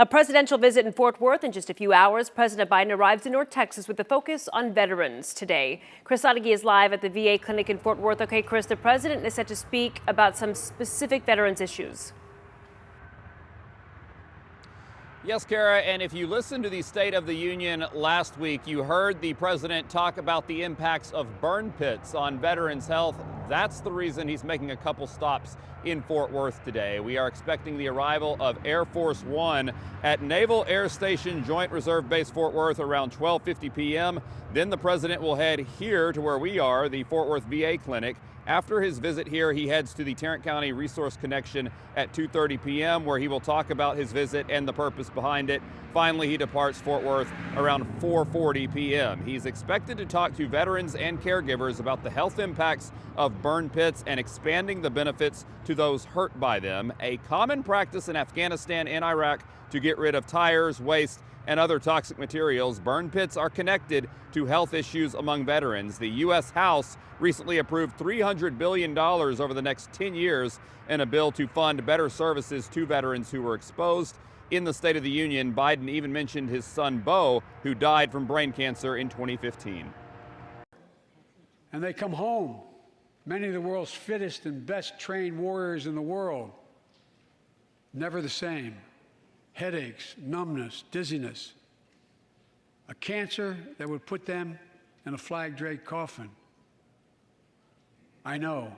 A presidential visit in Fort Worth in just a few hours. President Biden arrives in North Texas with a focus on veterans today. Chris Sadeghi is live at the VA clinic in Fort Worth. Okay, Chris, the president is set to speak about some specific veterans issues. Yes, Kara, and if you listened to the State of the Union last week, you heard the president talk about the impacts of burn pits on veterans' health. That's the reason he's making a couple stops in Fort Worth today. We are expecting the arrival of Air Force One at Naval Air Station Joint Reserve Base Fort Worth around 12:50 p.m. Then the president will head here to where we are, the Fort Worth VA clinic. After his visit here, he heads to the Tarrant County Resource Connection at 2:30 p.m., where he will talk about his visit and the purpose behind it. Finally, he departs Fort Worth around 4:40 p.m. He's expected to talk to veterans and caregivers about the health impacts of burn pits and expanding the benefits to those hurt by them, a common practice in Afghanistan and Iraq to get rid of tires, waste, and other toxic materials. Burn pits are connected to health issues among veterans. The U.S. House recently approved $300 billion over the next 10 years in a bill to fund better services to veterans who were exposed. In the State of the Union, Biden even mentioned his son, Beau, who died from brain cancer in 2015. And they come home, many of the world's fittest and best trained warriors in the world, never the same. Headaches, numbness, dizziness, a cancer that would put them in a flag-draped coffin. I know.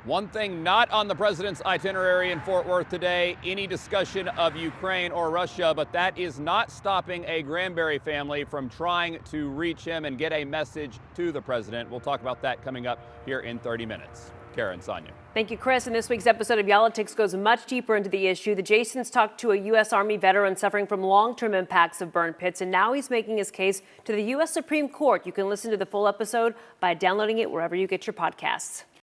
One thing not on the president's itinerary in Fort Worth today, any discussion of Ukraine or Russia, but that is not stopping a Granberry family from trying to reach him and get a message to the president. We'll talk about that coming up here in 30 minutes. Karen, Sonia. Thank you, Chris. And this week's episode of Y'all-itics goes much deeper into the issue. The Jasons talked to a U.S. Army veteran suffering from long-term impacts of burn pits, and now he's making his case to the U.S. Supreme Court. You can listen to the full episode by downloading it wherever you get your podcasts.